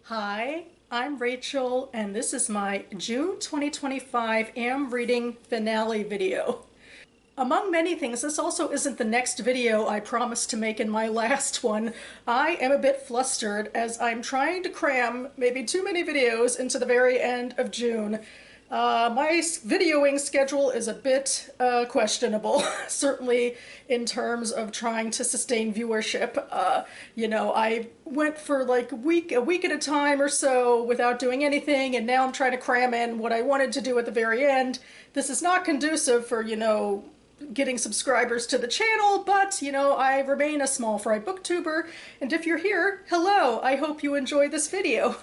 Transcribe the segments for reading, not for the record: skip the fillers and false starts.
Hi, I'm Rachel, and this is my June 2025 Am Reading finale video. Among many things, this also isn't the next video I promised to make in my last one. I am a bit flustered as I'm trying to cram maybe too many videos into the very end of June. My videoing schedule is a bit questionable, certainly in terms of trying to sustain viewership. I went for like a week at a time or so without doing anything, and now I'm trying to cram in what I wanted to do at the very end. This is not conducive for, getting subscribers to the channel, but I remain a small fry booktuber, and if you're here, hello, I hope you enjoy this video.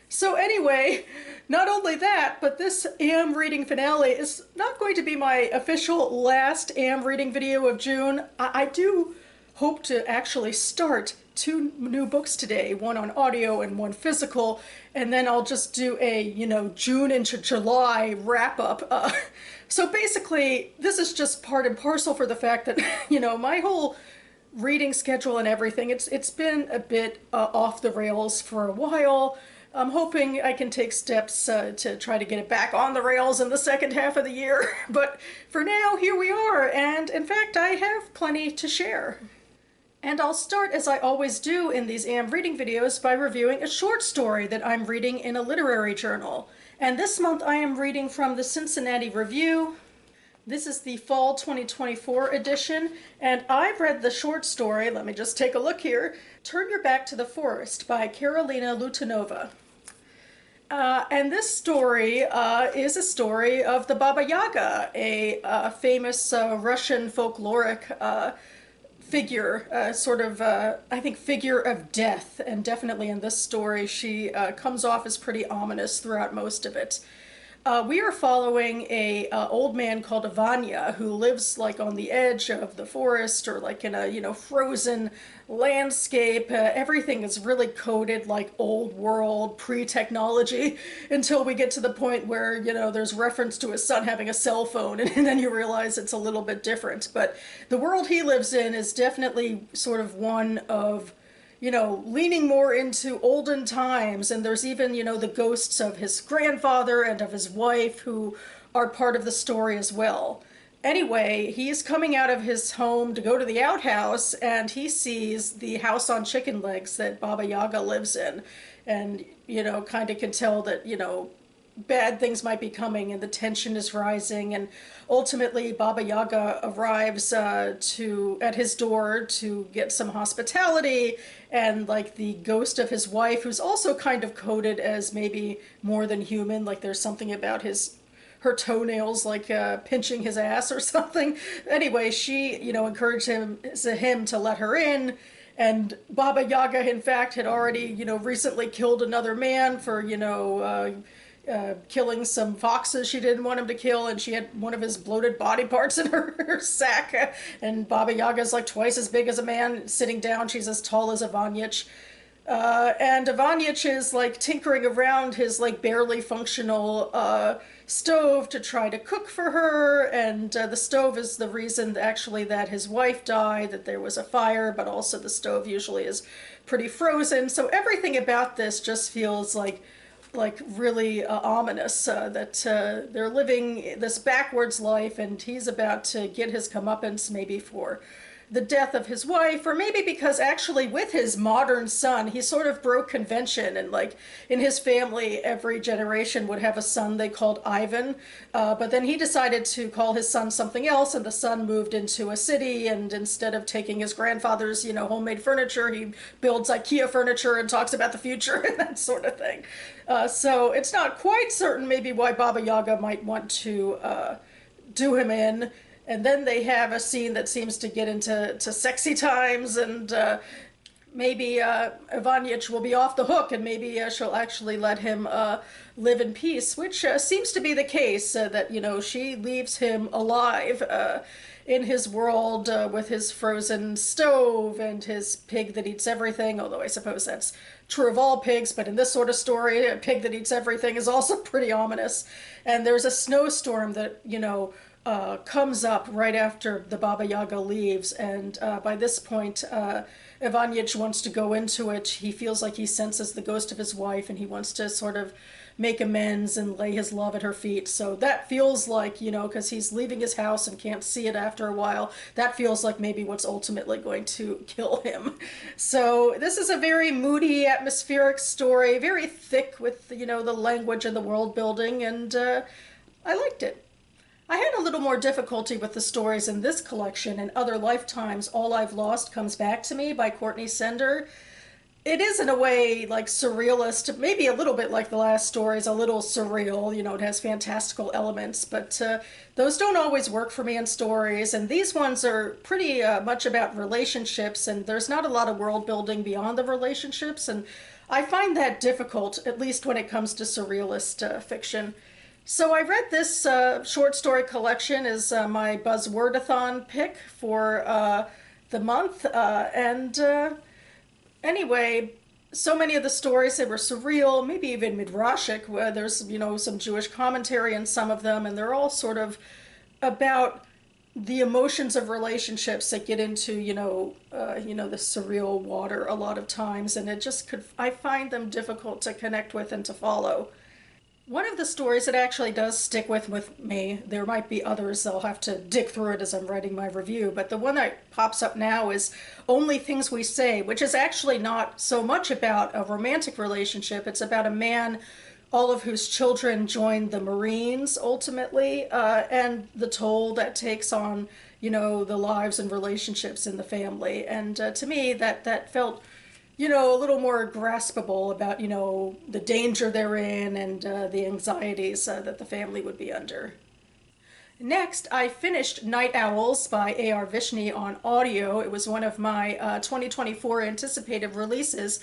So anyway, not only that, but this Am Reading finale is not going to be my official last Am Reading video of June. I do hope to actually start two new books today, one on audio and one physical, and then I'll just do a, June into July wrap up. So basically, this is just part and parcel for the fact that, my whole reading schedule and everything, it's been a bit off the rails for a while. I'm hoping I can take steps to try to get it back on the rails in the second half of the year. But for now, here we are, and in fact, I have plenty to share. And I'll start, as I always do in these Am Reading videos, by reviewing a short story that I'm reading in a literary journal. And this month I am reading from the Cincinatti Review. This is the Fall 2024 edition, and I've read the short story, let me just take a look here, Turn Your Back to the Forest by Karolina Letunova. And this story is a story of the Baba Yaga, a famous Russian folkloric figure, I think, figure of death. And definitely in this story, she comes off as pretty ominous throughout most of it. We are following a old man called Vanya who lives like on the edge of the forest or like in a frozen landscape. Everything is really coded like old world pre-technology until we get to the point where there's reference to his son having a cell phone, and then you realize it's a little bit different. But the world he lives in is definitely sort of one of leaning more into olden times, and there's even, the ghosts of his grandfather and of his wife who are part of the story as well. Anyway, he's coming out of his home to go to the outhouse, and he sees the house on chicken legs that Baba Yaga lives in, and, kind of can tell that, bad things might be coming and the tension is rising, and ultimately Baba Yaga arrives at his door to get some hospitality, and like the ghost of his wife, who's also kind of coded as maybe more than human, like there's something about her toenails like pinching his ass or something. Anyway, she encouraged him to let her in. And Baba Yaga, in fact, had already, recently killed another man for, killing some foxes she didn't want him to kill, and she had one of his bloated body parts in her sack. And Baba Yaga's like twice as big as a man. Sitting down, she's as tall as Ivanyich. And Ivanyich is like tinkering around his like barely functional stove to try to cook for her, and the stove is the reason actually that his wife died, that there was a fire, but also the stove usually is pretty frozen. So everything about this just feels like really ominous, that they're living this backwards life, and he's about to get his comeuppance maybe for the death of his wife, or maybe because actually with his modern son, he sort of broke convention, and like in his family, every generation would have a son they called Ivan, but then he decided to call his son something else, and the son moved into a city, and instead of taking his grandfather's, homemade furniture, he builds IKEA furniture and talks about the future and that sort of thing. So it's not quite certain maybe why Baba Yaga might want to do him in. And then they have a scene that seems to get into sexy times, and maybe Ivanyich will be off the hook, and maybe she'll actually let him live in peace, which seems to be the case, that, she leaves him alive in his world with his frozen stove and his pig that eats everything, although I suppose that's true of all pigs, but in this sort of story, a pig that eats everything is also pretty ominous. And there's a snowstorm that, comes up right after the Baba Yaga leaves, and by this point, Ivanyich wants to go into it. He feels like he senses the ghost of his wife, and he wants to sort of make amends and lay his love at her feet. So that feels like, you know, because he's leaving his house and can't see it after a while, that feels like maybe what's ultimately going to kill him. So this is a very moody, atmospheric story, very thick with, you know, the language and the world building, and I liked it. I had a little more difficulty with the stories in this collection. In other lifetimes, All I've Lost Comes Back to Me by Courtney Sender. It is in a way like surrealist, maybe a little bit like the last stories, a little surreal, you know, it has fantastical elements, but those don't always work for me in stories, and these ones are pretty much about relationships, and there's not a lot of world building beyond the relationships, and I find that difficult, at least when it comes to surrealist fiction. So I read this short story collection as my Buzzwordathon pick for the month, and anyway, so many of the stories, they were surreal, maybe even midrashic, where there's, you know, some Jewish commentary in some of them, and they're all sort of about the emotions of relationships that get into, the surreal water a lot of times, and it just I find them difficult to connect with and to follow. One of the stories that actually does stick with me, there might be others, I'll have to dig through it as I'm writing my review, but the one that pops up now is Only Things We Say, which is actually not so much about a romantic relationship. It's about a man, all of whose children joined the Marines ultimately, and the toll that takes on, you know, the lives and relationships in the family. And to me, that felt, you know, a little more graspable about, you know, the danger they're in and the anxieties that the family would be under. Next, I finished Night Owls by A.R. Vishny on audio. It was one of my 2024 anticipated releases.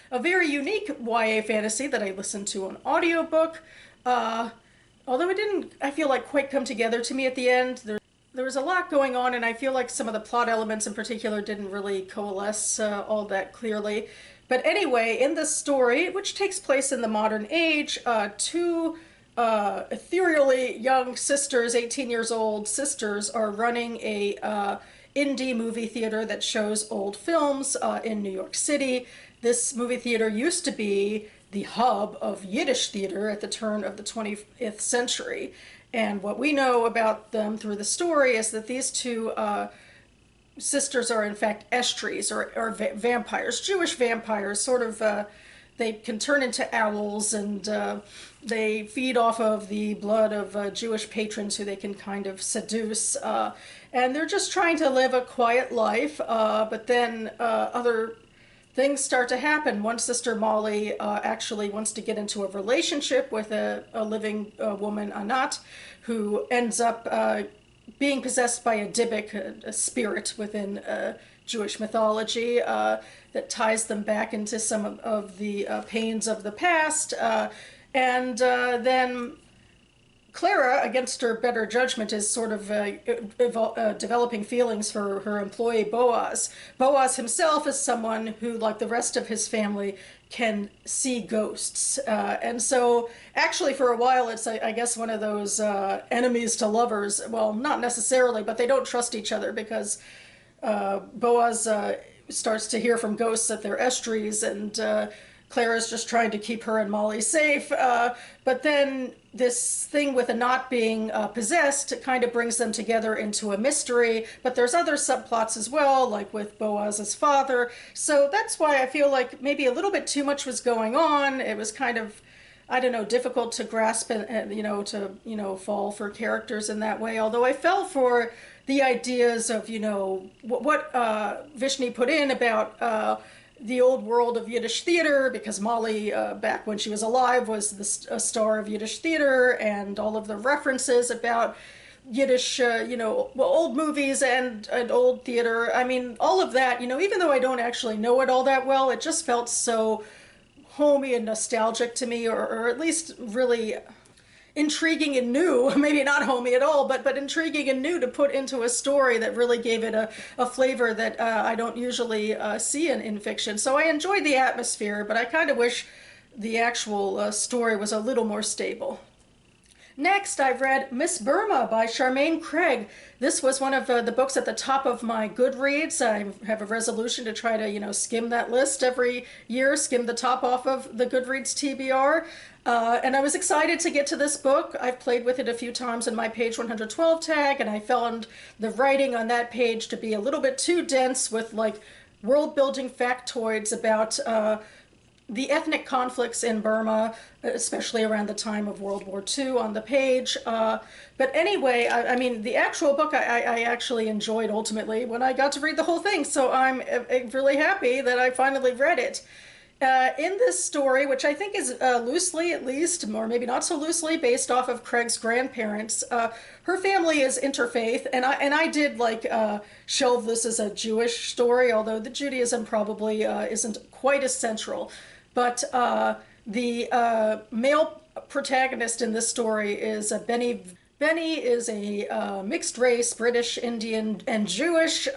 A very unique YA fantasy that I listened to on audiobook. Although it didn't, I feel like, quite come together to me at the end. There was a lot going on, and I feel like some of the plot elements in particular didn't really coalesce all that clearly. But anyway, in this story, which takes place in the modern age, two ethereally young sisters, 18 years old sisters, are running a indie movie theater that shows old films in New York City. This movie theater used to be the hub of Yiddish theater at the turn of the 20th century. And what we know about them through the story is that these two sisters are in fact estries, or vampires, Jewish vampires, sort of, they can turn into owls, and they feed off of the blood of Jewish patrons who they can kind of seduce. And they're just trying to live a quiet life, but then other things start to happen. One sister, Molly, actually wants to get into a relationship with a living woman, Anat, who ends up being possessed by a Dybbuk, a spirit within Jewish mythology that ties them back into some of the pains of the past. And then Clara, against her better judgment, is sort of developing feelings for her employee Boaz. Boaz himself is someone who, like the rest of his family, can see ghosts. And so actually for a while it's, I guess, one of those enemies to lovers. Well, not necessarily, but they don't trust each other because Boaz starts to hear from ghosts that they're estries, and Clara's just trying to keep her and Molly safe. But then this thing with Anat being possessed kind of brings them together into a mystery. But there's other subplots as well, like with Boaz's father. So that's why I feel like maybe a little bit too much was going on. It was kind of, I don't know, difficult to grasp and to fall for characters in that way. Although I fell for the ideas of, what Vishny put in about the old world of Yiddish theater, because Molly, back when she was alive, was a star of Yiddish theater, and all of the references about Yiddish, old movies and old theater. I mean, all of that, even though I don't actually know it all that well, it just felt so homey and nostalgic to me, or at least really intriguing and new. Maybe not homey at all, but intriguing and new to put into a story that really gave it a flavor that I don't usually see in fiction. So I enjoyed the atmosphere, but I kind of wish the actual story was a little more stable. Next, I've read Miss Burma by Charmaine Craig. This was one of the books at the top of my Goodreads. I have a resolution to try to, skim that list every year, skim the top off of the Goodreads TBR. And I was excited to get to this book. I've played with it a few times in my page 112 tag, and I found the writing on that page to be a little bit too dense with like world-building factoids about the ethnic conflicts in Burma, especially around the time of World War II on the page. But anyway, I mean, the actual book I actually enjoyed ultimately when I got to read the whole thing, so I'm really happy that I finally read it. In this story, which I think is loosely, at least, or maybe not so loosely, based off of Craig's grandparents, her family is interfaith, and I did like shelve this as a Jewish story, although the Judaism probably isn't quite as central. But the male protagonist in this story is Benny. Benny is a mixed race, British, Indian, and Jewish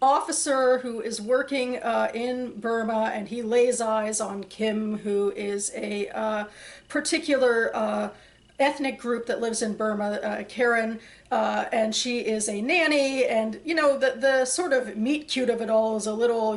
officer who is working in Burma, and he lays eyes on Kim, who is a particular ethnic group that lives in Burma, Karen, and she is a nanny, and the sort of meet cute of it all is a little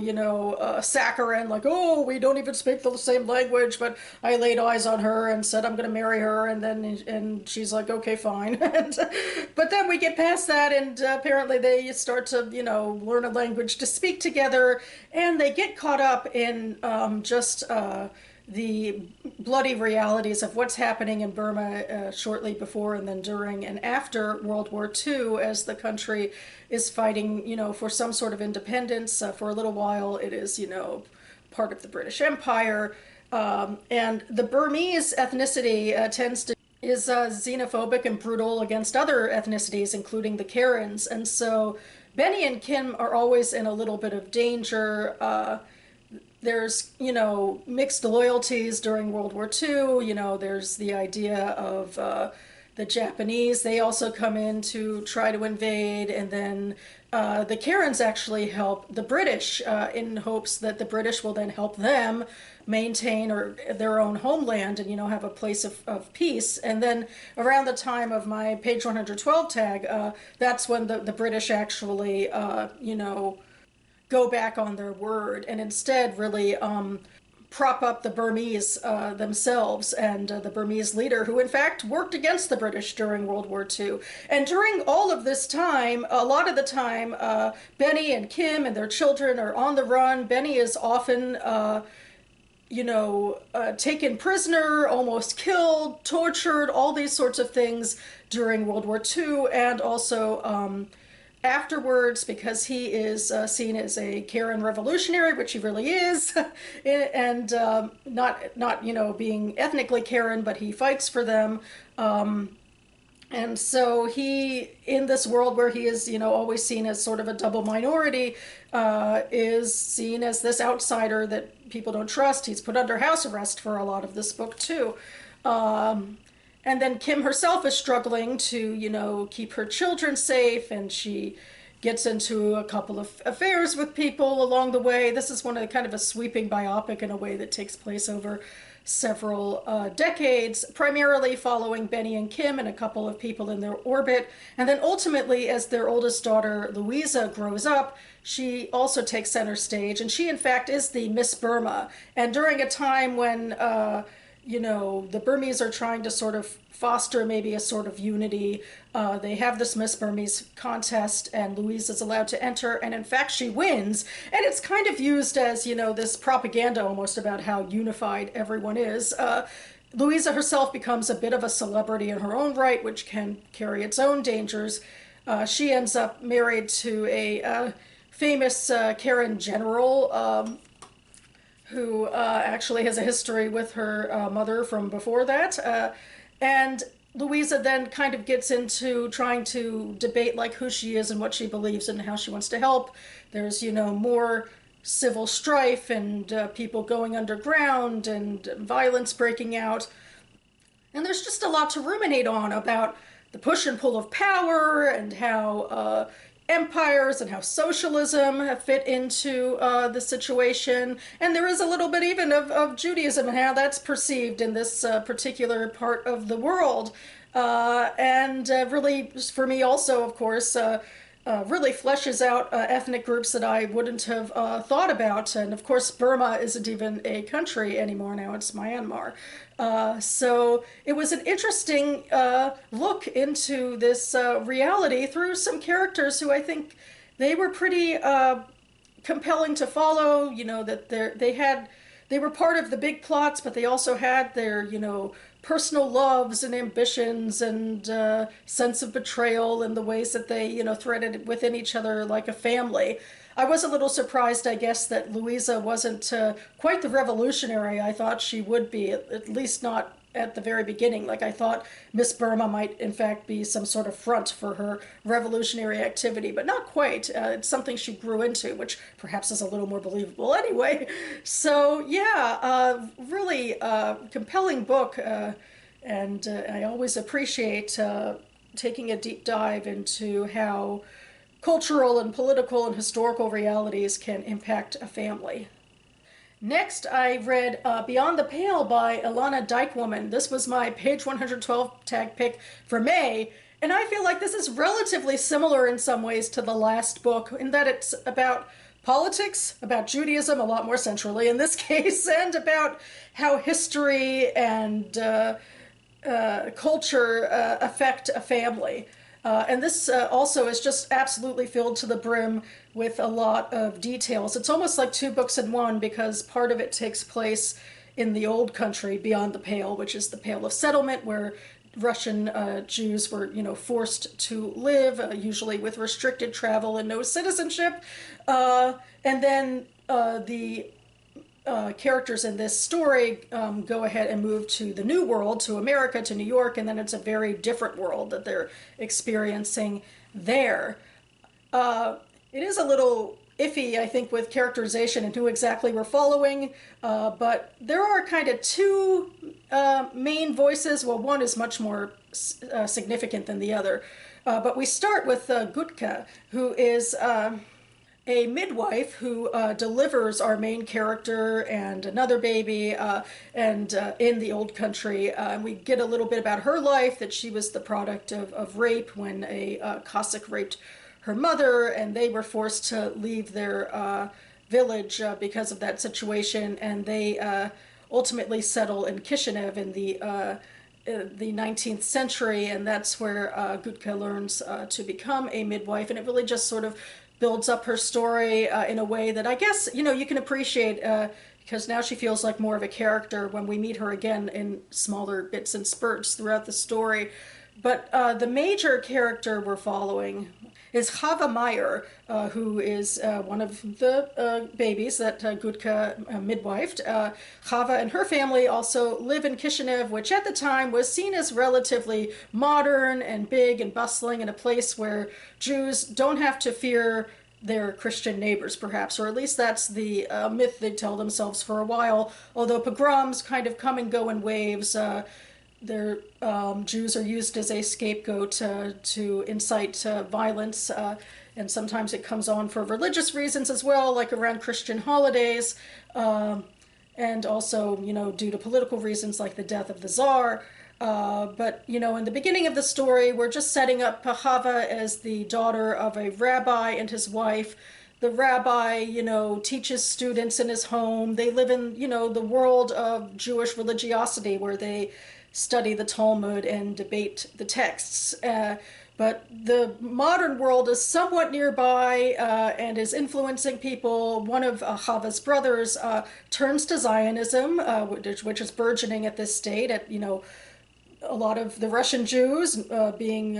saccharine, like, oh, we don't even speak the same language, but I laid eyes on her and said I'm gonna marry her, and she's like, okay, fine. But then we get past that, and apparently they start to learn a language to speak together, and they get caught up in just the bloody realities of what's happening in Burma shortly before and then during and after World War II, as the country is fighting, for some sort of independence. For a little while, it is, part of the British Empire. And the Burmese ethnicity is xenophobic and brutal against other ethnicities, including the Karens. And so Benny and Kim are always in a little bit of danger. There's, mixed loyalties during World War II. There's the idea of the Japanese. They also come in to try to invade. And then the Karens actually help the British in hopes that the British will then help them maintain their own homeland and, have a place of peace. And then around the time of my page 112 tag, that's when the British actually, go back on their word and instead really prop up the Burmese themselves and the Burmese leader, who in fact worked against the British during World War II. And during all of this time, a lot of the time, Benny and Kim and their children are on the run. Benny is often taken prisoner, almost killed, tortured, all these sorts of things during World War II, and also afterwards, because he is seen as a Karen revolutionary, which he really is, and not being ethnically Karen, but he fights for them. And so he, in this world where he is, always seen as sort of a double minority, is seen as this outsider that people don't trust. He's put under house arrest for a lot of this book too. And then Kim herself is struggling to, keep her children safe, and she gets into a couple of affairs with people along the way. This is one of the kind of a sweeping biopic in a way that takes place over several decades, primarily following Benny and Kim and a couple of people in their orbit. And then ultimately, as their oldest daughter, Louisa, grows up, she also takes center stage, and she in fact is the Miss Burma. And during a time when the Burmese are trying to sort of foster maybe a sort of unity. They have this Miss Burmese contest, and Louise is allowed to enter, and in fact she wins. And it's kind of used as, this propaganda almost about how unified everyone is. Louisa herself becomes a bit of a celebrity in her own right, which can carry its own dangers. She ends up married to a famous Karen general, who actually has a history with her mother from before that. And Louisa then kind of gets into trying to debate like who she is and what she believes and how she wants to help. There's, more civil strife and people going underground and violence breaking out. And there's just a lot to ruminate on about the push and pull of power and how empires and how socialism have fit into the situation. And there is a little bit even of Judaism and how that's perceived in this particular part of the world. and really, for me also, of course, really fleshes out ethnic groups that I wouldn't have thought about. And of course, Burma isn't even a country anymore now, it's Myanmar. So it was an interesting look into this reality through some characters who I think they were pretty compelling to follow. You know, that they were part of the big plots, but they also had their, you know, personal loves and ambitions and sense of betrayal and the ways that they, you know, threaded within each other like a family. I was a little surprised, I guess, that Louisa wasn't quite the revolutionary I thought she would be, at least not at the very beginning. Like, I thought Miss Burma might, in fact, be some sort of front for her revolutionary activity, but not quite. It's something she grew into, which perhaps is a little more believable anyway. So, yeah, really compelling book, and I always appreciate taking a deep dive into how cultural and political and historical realities can impact a family. Next, I read Beyond the Pale by Elana Dykewomon. This was my page 112 tag pick for May, and I feel like this is relatively similar in some ways to the last book in that it's about politics, about Judaism, a lot more centrally in this case, and about how history and culture affect a family. And this also is just absolutely filled to the brim with a lot of details. It's almost like two books in one because part of it takes place in the old country beyond the Pale, which is the Pale of Settlement, where Russian Jews were, you know, forced to live, usually with restricted travel and no citizenship. And then the characters in this story go ahead and move to the New World, to America, to New York, and then it's a very different world that they're experiencing there. It is a little iffy, I think, with characterization and who exactly we're following, but there are kind of two main voices. Well, one is much more significant than the other, but we start with Gutka, who is a midwife who delivers our main character and another baby and in the old country. We get a little bit about her life, that she was the product of rape when a Cossack raped her mother, and they were forced to leave their village because of that situation, and they ultimately settle in Kishinev in the 19th century, and that's where Gutka learns to become a midwife, and it really just sort of builds up her story in a way that I guess, you know, you can appreciate because now she feels like more of a character when we meet her again in smaller bits and spurts throughout the story. But the major character we're following is Chava Meyer, who is one of the babies that Gutka midwifed. Chava and her family also live in Kishinev, which at the time was seen as relatively modern and big and bustling, and a place where Jews don't have to fear their Christian neighbors, perhaps, or at least that's the myth they tell themselves for a while, although pogroms kind of come and go in waves. Their Jews are used as a scapegoat to incite violence, and sometimes it comes on for religious reasons as well, like around Christian holidays, and also, you know, due to political reasons like the death of the Tsar. But, you know, in the beginning of the story, we're just setting up Chava as the daughter of a rabbi and his wife. The rabbi, you know, teaches students in his home. They live in, you know, the world of Jewish religiosity where they study the Talmud and debate the texts. But the modern world is somewhat nearby and is influencing people. One of Chava's brothers turns to Zionism, which is burgeoning at this state. At, you know, a lot of the Russian Jews, being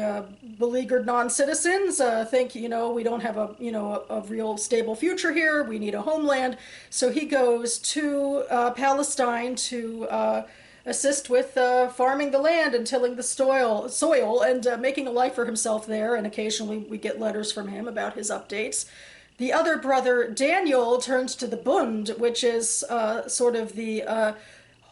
beleaguered non-citizens, think, you know, we don't have a real stable future here. We need a homeland. So he goes to Palestine to assist with farming the land and tilling the soil and making a life for himself there, and occasionally we get letters from him about his updates. The other brother, Daniel, turns to the Bund, which is sort of the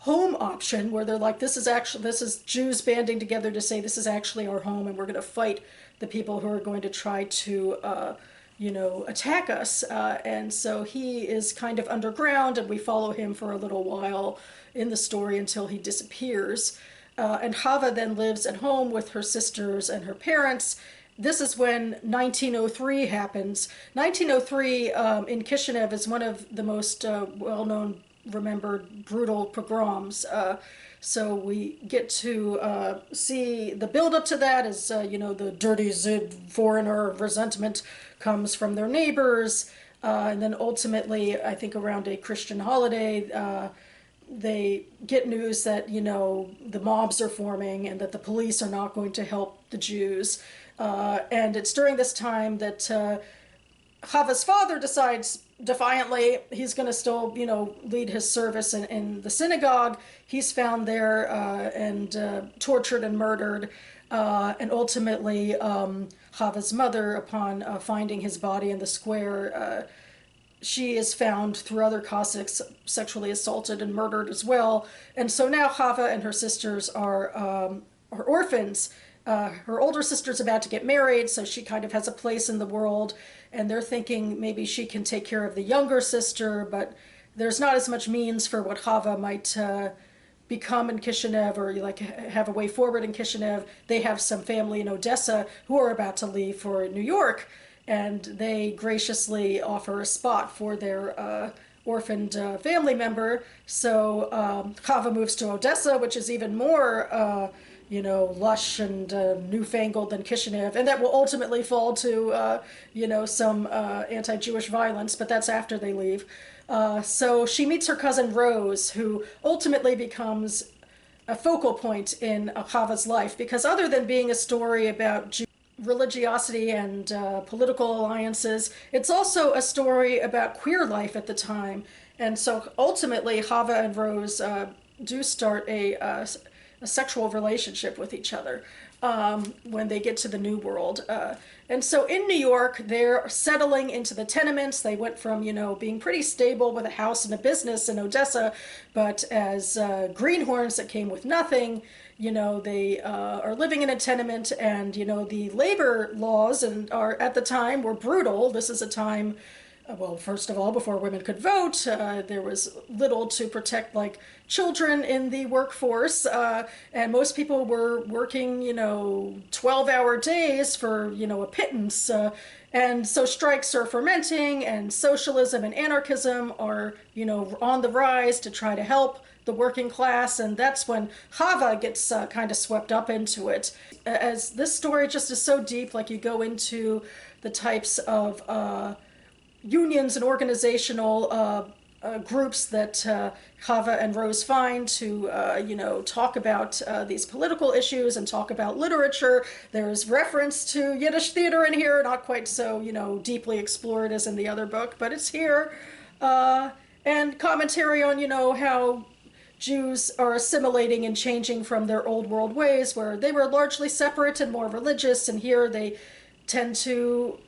home option, where they're like, this is Jews banding together to say this is actually our home, and we're going to fight the people who are going to try to you know, attack us. And so he is kind of underground, and we follow him for a little while in the story until he disappears. And Chava then lives at home with her sisters and her parents. This is when 1903 happens. 1903 in Kishinev is one of the most well-known, remembered, brutal pogroms. So we get to see the build-up to that as, the dirty Zid foreigner resentment comes from their neighbors. And then ultimately, I think around a Christian holiday, they get news that, the mobs are forming and that the police are not going to help the Jews. And it's during this time that Chava's father decides defiantly he's going to still, lead his service in the synagogue. He's found there and tortured and murdered. And ultimately, Chava's mother, upon finding his body in the square, she is found through other Cossacks sexually assaulted and murdered as well. And so now Chava and her sisters are orphans. Her older sister's about to get married, so she kind of has a place in the world, and they're thinking maybe she can take care of the younger sister, but there's not as much means for what Chava might become in Kishinev or have a way forward in Kishinev. They have some family in Odessa who are about to leave for New York, and they graciously offer a spot for their orphaned family member. So Chava moves to Odessa, which is even more lush and newfangled than Kishinev, and that will ultimately fall to, some anti-Jewish violence, but that's after they leave. So she meets her cousin Rose, who ultimately becomes a focal point in Chava's life, because other than being a story about religiosity and political alliances, it's also a story about queer life at the time. And so ultimately, Chava and Rose do start a sexual relationship with each other when they get to the New World. And so in New York, they're settling into the tenements. They went from, being pretty stable with a house and a business in Odessa, but as greenhorns that came with nothing, they are living in a tenement, and, the labor laws are at the time were brutal. This is a time, well, first of all, before women could vote, there was little to protect, children in the workforce, and most people were working, 12-hour days for, a pittance, and so strikes are fermenting, and socialism and anarchism are, on the rise to try to help the working class, and that's when Chava gets kind of swept up into it. As this story just is so deep, you go into the types of unions and organizational groups that Chava and Rose find to, talk about these political issues and talk about literature. There's reference to Yiddish theater in here, not quite so, deeply explored as in the other book, but it's here. And commentary on, how Jews are assimilating and changing from their old world ways, where they were largely separate and more religious, and here they tend to,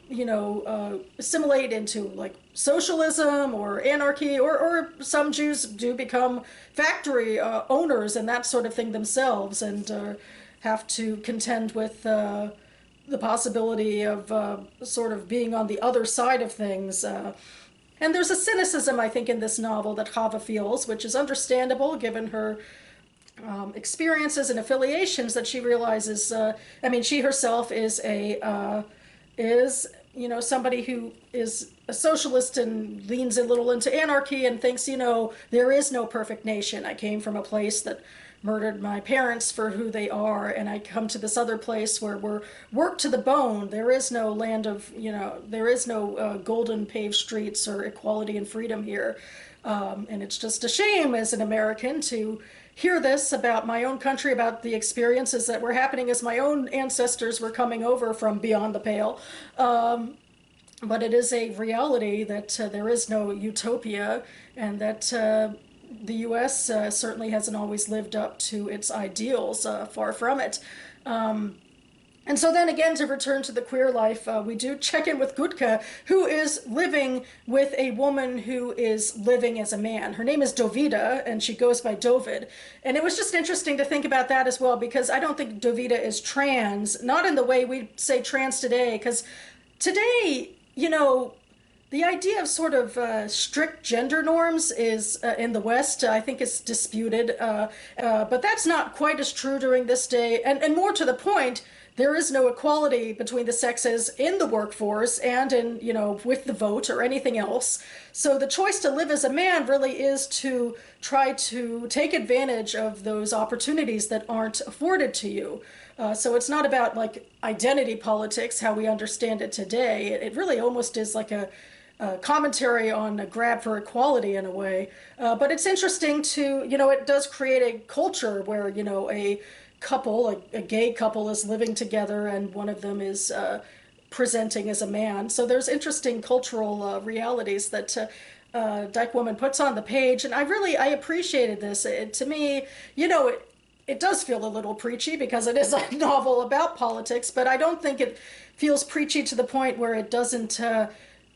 assimilate into socialism or anarchy, or some Jews do become factory owners and that sort of thing themselves, and have to contend with the possibility of sort of being on the other side of things. And there's a cynicism, I think, in this novel that Chava feels, which is understandable given her experiences and affiliations, that she realizes, she herself is somebody who is a socialist and leans a little into anarchy and thinks, there is no perfect nation. I came from a place that murdered my parents for who they are, and I come to this other place where we're worked to the bone. There is no land of, there is no golden paved streets or equality and freedom here. And it's just a shame as an American to hear this about my own country, about the experiences that were happening as my own ancestors were coming over from beyond the pale. But it is a reality that there is no utopia, and that the U.S. Certainly hasn't always lived up to its ideals, far from it. And so then again, to return to the queer life, we do check in with Gutka, who is living with a woman who is living as a man. Her name is Dovida, and she goes by Dovid. And it was just interesting to think about that as well, because I don't think Dovida is trans, not in the way we say trans today, because today, The idea of sort of strict gender norms is in the West, I think it's disputed, but that's not quite as true during this day. And more to the point, there is no equality between the sexes in the workforce and in, with the vote or anything else. So the choice to live as a man really is to try to take advantage of those opportunities that aren't afforded to you. So it's not about like identity politics, how we understand it today. It really almost is like a commentary on a grab for equality in a way. But it's interesting to, it does create a culture where, a couple, a gay couple is living together and one of them is presenting as a man. So there's interesting cultural realities that Dykewomon puts on the page. And I appreciated this. To me, it does feel a little preachy because it is a novel about politics, but I don't think it feels preachy to the point where it doesn't,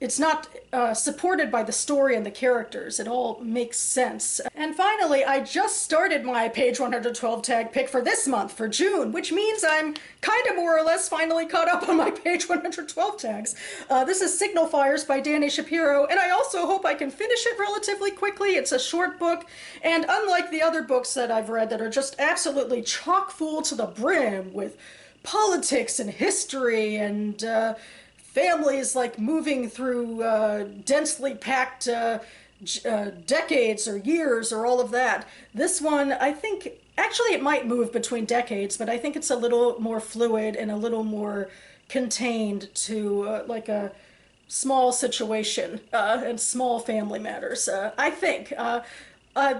it's not supported by the story and the characters. It all makes sense. And finally, I just started my page 112 tag pick for this month, for June, which means I'm kind of more or less finally caught up on my page 112 tags. This is Signal Fires by Dani Shapiro, and I also hope I can finish it relatively quickly. It's a short book, and unlike the other books that I've read that are just absolutely chock full to the brim with politics and history and families like moving through densely packed decades or years or all of that. This one, I think, actually it might move between decades, but I think it's a little more fluid and a little more contained to like a small situation and small family matters, I think.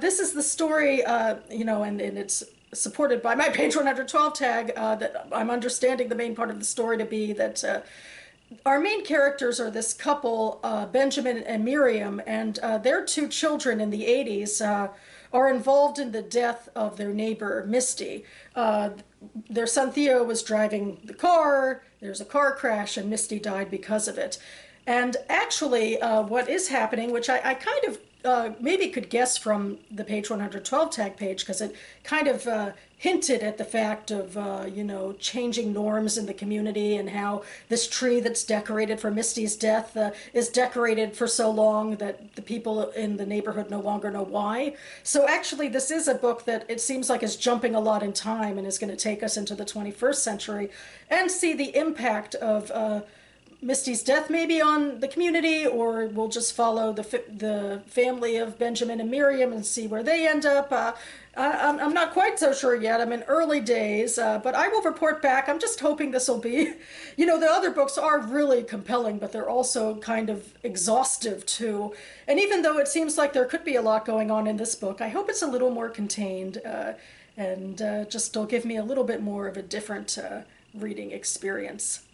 This is the story, and it's supported by my page 112 tag that I'm understanding the main part of the story to be that our main characters are this couple, Benjamin and Miriam, and their two children in the 80s are involved in the death of their neighbor, Misty. Their son Theo was driving the car, there's a car crash, and Misty died because of it. And actually, what is happening, which I kind of maybe could guess from the page 112 tag page, because it kind of hinted at the fact of, changing norms in the community and how this tree that's decorated for Misty's death is decorated for so long that the people in the neighborhood no longer know why. So actually, this is a book that it seems like is jumping a lot in time and is going to take us into the 21st century and see the impact of Misty's death maybe on the community, or we'll just follow the family of Benjamin and Miriam and see where they end up. I'm not quite so sure yet. I'm in early days, but I will report back. I'm just hoping this will be, the other books are really compelling, but they're also kind of exhaustive too. And even though it seems like there could be a lot going on in this book, I hope it's a little more contained and just will give me a little bit more of a different reading experience.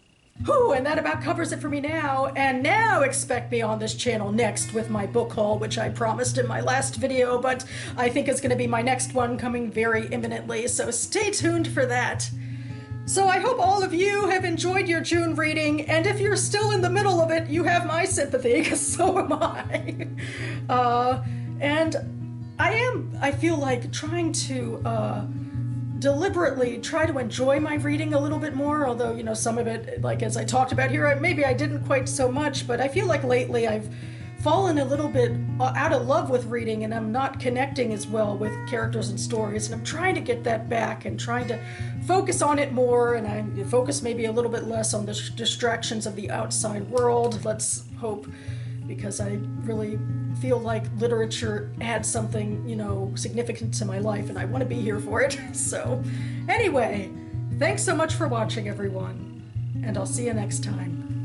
Whew, and that about covers it for me now. And now expect me on this channel next with my book haul, which I promised in my last video, but I think it's going to be my next one coming very imminently, so stay tuned for that. So I hope all of you have enjoyed your June reading, and if you're still in the middle of it, you have my sympathy, because so am I. And I feel like trying to deliberately try to enjoy my reading a little bit more, although, some of it, like as I talked about here, maybe I didn't quite so much, but I feel like lately I've fallen a little bit out of love with reading and I'm not connecting as well with characters and stories, and I'm trying to get that back and trying to focus on it more, and I focus maybe a little bit less on the distractions of the outside world. Let's hope, because I really feel like literature adds something, significant to my life, and I want to be here for it. So anyway, thanks so much for watching, everyone, and I'll see you next time.